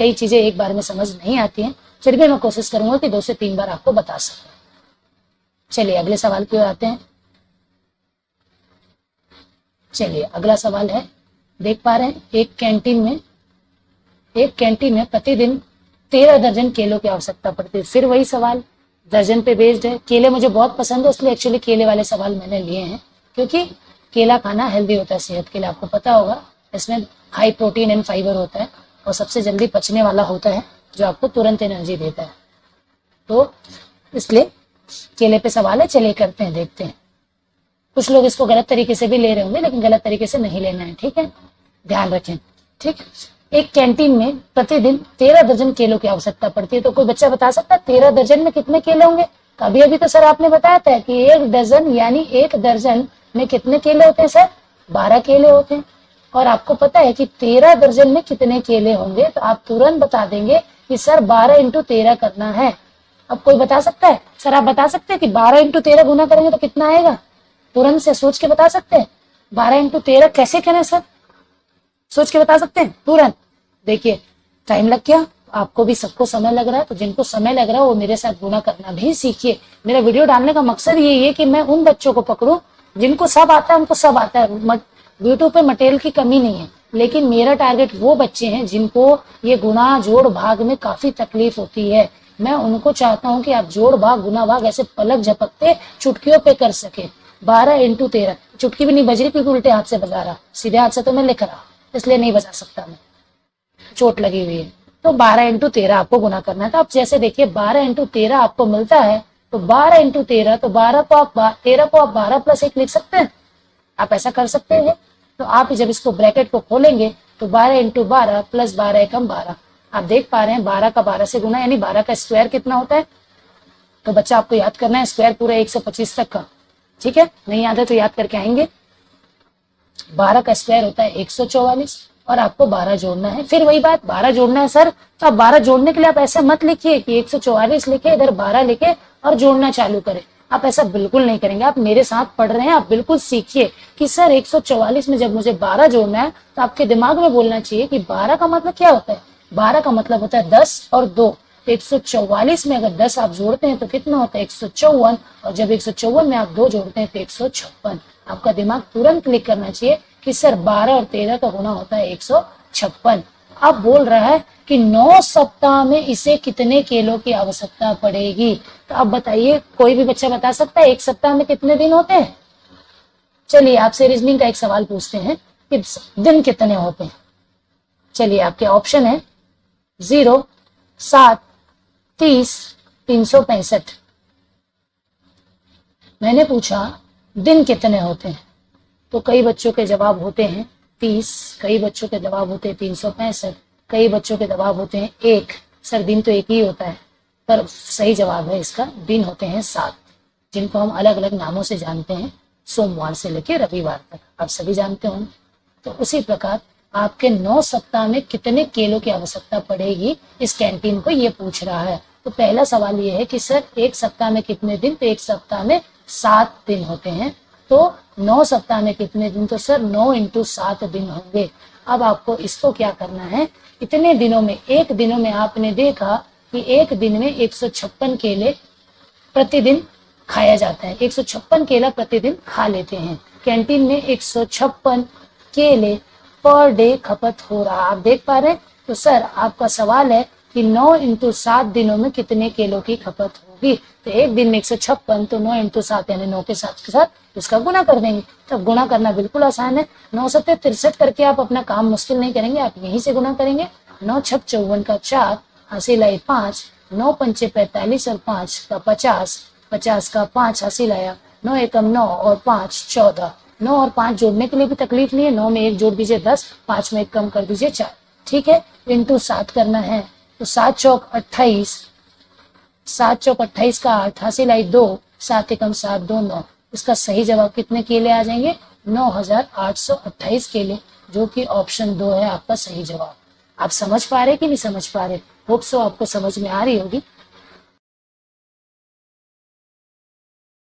कई चीजें एक बार में समझ नहीं आती हैं, फिर भी मैं कोशिश करूंगा कि 2 से 3 बार आपको बता सकूं। चलिए अगले सवाल की ओर आते हैं। चलिए अगला सवाल है, देख पा रहे हैं, एक कैंटीन में प्रतिदिन 13 दर्जन केलों की आवश्यकता पड़ती है। फिर वही सवाल दर्जन पे बेस्ड है। केले मुझे बहुत पसंद है, इसलिए एक्चुअली केले वाले सवाल मैंने लिए हैं, क्योंकि केला खाना हेल्दी होता है सेहत के लिए, आपको पता होगा। इसमें हाई प्रोटीन एंड फाइबर होता है और सबसे जल्दी पचने वाला होता है, जो आपको तुरंत एनर्जी देता है। तो इसलिए केले पे सवाल है, चलिए करते हैं, देखते हैं। कुछ लोग इसको गलत तरीके से भी ले रहे होंगे, लेकिन गलत तरीके से नहीं लेना है, ठीक है, ध्यान रखें, ठीक। एक कैंटीन में प्रतिदिन 13 दर्जन केलों की आवश्यकता पड़ती है। तो कोई बच्चा बता सकता है 13 दर्जन में कितने केले होंगे? तो अभी अभी तो सर आपने बताया था कि 1 डजन यानी 1 दर्जन में कितने केले होते हैं सर? 12 केले होते हैं। और आपको पता है कि 13 दर्जन में कितने केले होंगे, तो आप तुरंत बता देंगे कि सर 12 × 13 करना है। अब कोई बता सकता है? सर आप बता सकते हैं कि 12 × 13 गुना करेंगे तो कितना आएगा? तुरंत से सोच के बता सकते हैं? 12 × 13 कैसे करें सर? सोच के बता सकते हैं तुरंत? देखिए टाइम लग गया, आपको भी, सबको समय लग रहा है, तो जिनको समय लग रहा है वो मेरे साथ गुना करना भी सीखिए। मेरा वीडियो डालने का मकसद यही है कि मैं उन बच्चों को पकड़ूं जिनको सब आता है, उनको सब आता है। यूट्यूब पे मटेरियल की कमी नहीं है, लेकिन मेरा टारगेट वो बच्चे हैं जिनको ये गुना जोड़ भाग में काफी तकलीफ होती है। मैं उनको चाहता हूँ कि आप जोड़ भाग गुना भाग ऐसे पलक झपकते चुटकियों पे कर सके। 12 × 13 चुटकी भी नहीं बज रही क्योंकि उल्टे हाथ से बजा रहा, सीधे हाथ से तो मैं लिख रहा, इसलिए नहीं बजा सकता, मैं चोट लगी हुई है। तो 12 × 13 आपको गुना करना है। तो आप जैसे देखिए 12 × 13 आपको मिलता है, तो 12 × 13, तो 13 को आप 12 + 1 लिख सकते हैं, आप ऐसा कर सकते हैं। तो आप जब इसको ब्रैकेट को खोलेंगे तो 12 × 12 + 12 × 12, आप देख पा रहे हैं 12 का 12 से गुना, यानी 12 का स्क्वायर कितना होता है? तो बच्चा आपको याद करना है स्क्वायर पूरा 125 तक का, ठीक है, नहीं याद है तो याद करके आएंगे। 12 का स्क्वायर होता है 144 और आपको 12 जोड़ना है। फिर वही बात, 12 जोड़ना है सर, तो आप 12 जोड़ने के लिए आप ऐसे मत लिखिए कि 144 लिखे इधर 12 लिखे और जोड़ना चालू करें। आप ऐसा बिल्कुल नहीं करेंगे। आप मेरे साथ पढ़ रहे हैं, आप बिल्कुल सीखिए कि सर 144 में जब मुझे 12 जोड़ना है तो आपके दिमाग में बोलना चाहिए कि 12 का मतलब क्या होता है? 12 का मतलब होता है 10 और 2। 144 में अगर 10 आप जोड़ते हैं तो कितना होता है? 154, और जब 154 में आप 2 जोड़ते हैं तो 156। आपका दिमाग तुरंत क्लिक करना चाहिए कि सर 12 और 13 का गुना होता है 156। अब बोल रहा है कि 9 सप्ताह में इसे कितने केलों की आवश्यकता पड़ेगी? तो अब बताइए, कोई भी बच्चा बता सकता है 1 सप्ताह में कितने दिन होते हैं? चलिए आपसे रीजनिंग का एक सवाल पूछते हैं कि दिन कितने होते हैं। चलिए आपके ऑप्शन है 0, 7, 30, 365। मैंने पूछा दिन कितने होते हैं, तो कई बच्चों के जवाब होते हैं 30, कई बच्चों के जवाब होते हैं 365, कई बच्चों के जवाब होते हैं 1। सर दिन तो एक ही होता है, पर सही जवाब है इसका, दिन होते हैं 7, जिनको हम अलग अलग नामों से जानते हैं, सोमवार से लेकर रविवार तक, आप सभी जानते होंगे। तो उसी प्रकार आपके 9 सप्ताह में कितने केलों की आवश्यकता पड़ेगी, इस कैंटीन को ये पूछ रहा है। तो पहला सवाल ये है कि सर 1 सप्ताह में कितने दिन? तो 1 सप्ताह में 7 दिन होते हैं। तो 9 सप्ताह में कितने दिन? तो सर 9 × 7 दिन होंगे। अब आपको इसको क्या करना है, इतने दिनों में, एक दिनों में आपने देखा कि एक दिन में 156 केले प्रतिदिन खाया जाता है, 156 केला प्रतिदिन खा लेते हैं। कैंटीन में 156 केले पर डे खपत हो रहा, आप देख पा रहे हैं। तो सर आपका सवाल है कि 9 × 7 दिनों में कितने केलों की खपत होगी? तो एक दिन में 156, तो 9 × 7 यानी 9 के साथ इसका गुना कर देंगे। तब गुना करना बिल्कुल आसान है, 9 × 7 = 63 करके आप अपना काम मुश्किल नहीं करेंगे, आप यहीं से गुना करेंगे। 9 × 6 = 54 का 4, हासिल आए 5, 9 × 5 = 45 और 5 का 50, 50 का 5 हासिल आया, 9 × 1 = 9 और 5 14। 9 और 5 जोड़ने के लिए भी तकलीफ नहीं है, 9 में 1 जोड़ दीजिए 10, 5 में 1 कम कर दीजिए 4, ठीक है। × 7 करना है, तो 7 चौक 28, 7 चौक 28 का 8 हासिल आई 2, 7 × 7 = 2 9। इसका सही जवाब कितने केले आ जाएंगे? 9828 केले, जो कि ऑप्शन 2 है आपका सही जवाब। आप समझ पा रहे कि नहीं समझ पा रहे? होप सो आपको समझ में आ रही होगी।